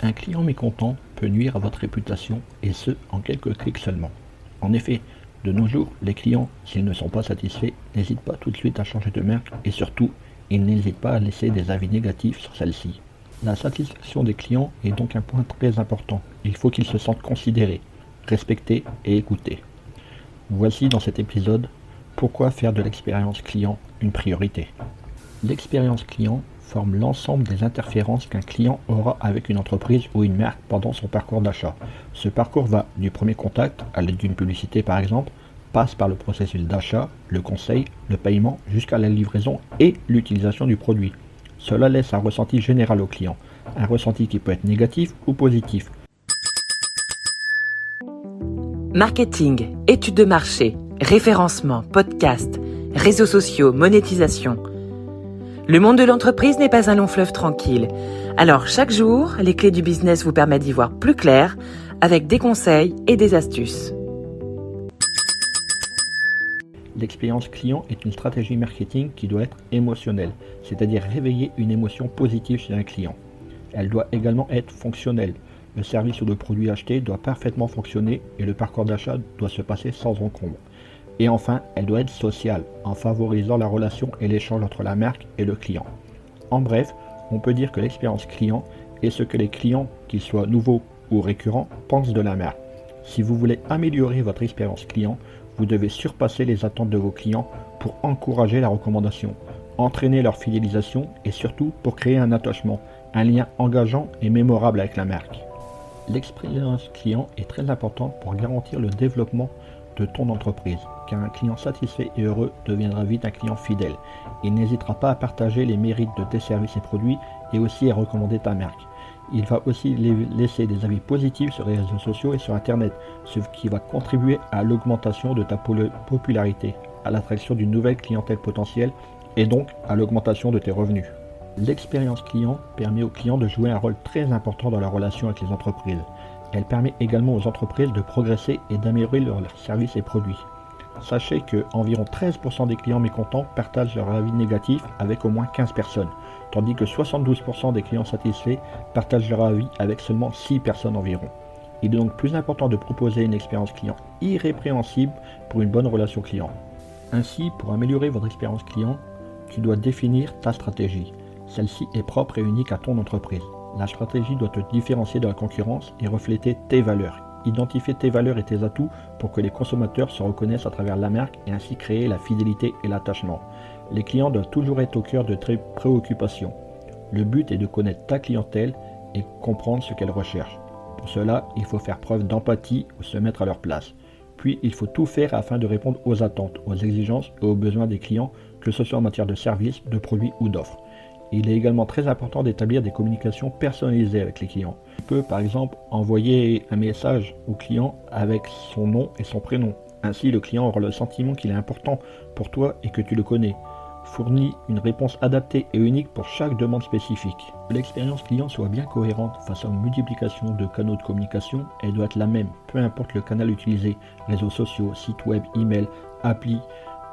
Un client mécontent peut nuire à votre réputation, et ce, en quelques clics seulement. En effet, de nos jours, les clients, s'ils ne sont pas satisfaits, n'hésitent pas tout de suite à changer de marque et surtout, ils n'hésitent pas à laisser des avis négatifs sur celle-ci. La satisfaction des clients est donc un point très important. Il faut qu'ils se sentent considérés, respectés et écoutés. Voici dans cet épisode pourquoi faire de l'expérience client une priorité. L'expérience client forme l'ensemble des interférences qu'un client aura avec une entreprise ou une marque pendant son parcours d'achat. Ce parcours va du premier contact, à l'aide d'une publicité par exemple, passe par le processus d'achat, le conseil, le paiement, jusqu'à la livraison et l'utilisation du produit. Cela laisse un ressenti général au client, un ressenti qui peut être négatif ou positif. Marketing, études de marché, référencement, podcast, réseaux sociaux, monétisation. Le monde de l'entreprise n'est pas un long fleuve tranquille. Alors chaque jour, les clés du business vous permettent d'y voir plus clair avec des conseils et des astuces. L'expérience client est une stratégie marketing qui doit être émotionnelle, c'est-à-dire réveiller une émotion positive chez un client. Elle doit également être fonctionnelle. Le service ou le produit acheté doit parfaitement fonctionner et le parcours d'achat doit se passer sans encombre. Et enfin, elle doit être sociale, en favorisant la relation et l'échange entre la marque et le client. En bref, on peut dire que l'expérience client est ce que les clients, qu'ils soient nouveaux ou récurrents, pensent de la marque. Si vous voulez améliorer votre expérience client, vous devez surpasser les attentes de vos clients pour encourager la recommandation, entraîner leur fidélisation et surtout pour créer un attachement, un lien engageant et mémorable avec la marque. L'expérience client est très importante pour garantir le développement de ton entreprise, car un client satisfait et heureux deviendra vite un client fidèle. Il n'hésitera pas à partager les mérites de tes services et produits et aussi à recommander ta marque. Il va aussi laisser des avis positifs sur les réseaux sociaux et sur Internet, ce qui va contribuer à l'augmentation de ta popularité, à l'attraction d'une nouvelle clientèle potentielle et donc à l'augmentation de tes revenus. L'expérience client permet aux clients de jouer un rôle très important dans la relation avec les entreprises. Elle permet également aux entreprises de progresser et d'améliorer leurs services et produits. Sachez que environ 13% des clients mécontents partagent leur avis négatif avec au moins 15 personnes, tandis que 72% des clients satisfaits partagent leur avis avec seulement 6 personnes environ. Il est donc plus important de proposer une expérience client irrépréhensible pour une bonne relation client. Ainsi, pour améliorer votre expérience client, tu dois définir ta stratégie. Celle-ci est propre et unique à ton entreprise. La stratégie doit te différencier de la concurrence et refléter tes valeurs. Identifier tes valeurs et tes atouts pour que les consommateurs se reconnaissent à travers la marque et ainsi créer la fidélité et l'attachement. Les clients doivent toujours être au cœur de tes préoccupations. Le but est de connaître ta clientèle et comprendre ce qu'elle recherche. Pour cela, il faut faire preuve d'empathie ou se mettre à leur place. Puis, il faut tout faire afin de répondre aux attentes, aux exigences et aux besoins des clients, que ce soit en matière de services, de produits ou d'offres. Il est également très important d'établir des communications personnalisées avec les clients. Tu peux par exemple envoyer un message au client avec son nom et son prénom. Ainsi, le client aura le sentiment qu'il est important pour toi et que tu le connais. Fournis une réponse adaptée et unique pour chaque demande spécifique. Que l'expérience client soit bien cohérente face à une multiplication de canaux de communication, elle doit être la même, peu importe le canal utilisé, réseaux sociaux, sites web, email, appli,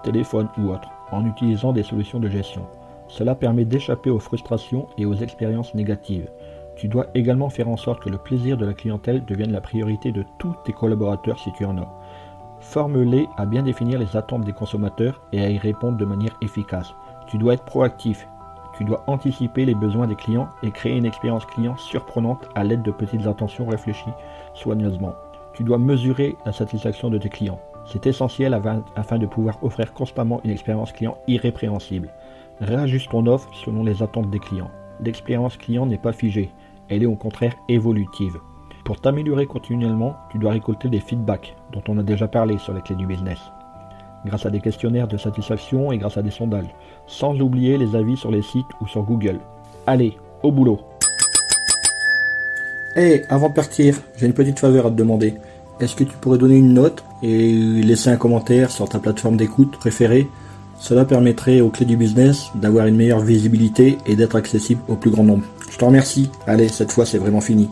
téléphone ou autre, en utilisant des solutions de gestion. Cela permet d'échapper aux frustrations et aux expériences négatives. Tu dois également faire en sorte que le plaisir de la clientèle devienne la priorité de tous tes collaborateurs si tu en as. Forme-les à bien définir les attentes des consommateurs et à y répondre de manière efficace. Tu dois être proactif. Tu dois anticiper les besoins des clients et créer une expérience client surprenante à l'aide de petites attentions réfléchies soigneusement. Tu dois mesurer la satisfaction de tes clients. C'est essentiel afin de pouvoir offrir constamment une expérience client irrépréhensible. Réajuste ton offre selon les attentes des clients. L'expérience client n'est pas figée, elle est au contraire évolutive. Pour t'améliorer continuellement, tu dois récolter des feedbacks dont on a déjà parlé sur les clés du business, grâce à des questionnaires de satisfaction et grâce à des sondages, sans oublier les avis sur les sites ou sur Google. Allez, au boulot! Hey, avant de partir, j'ai une petite faveur à te demander. Est-ce que tu pourrais donner une note et laisser un commentaire sur ta plateforme d'écoute préférée? Cela permettrait aux clés du business d'avoir une meilleure visibilité et d'être accessible au plus grand nombre. Je te remercie. Allez, cette fois c'est vraiment fini.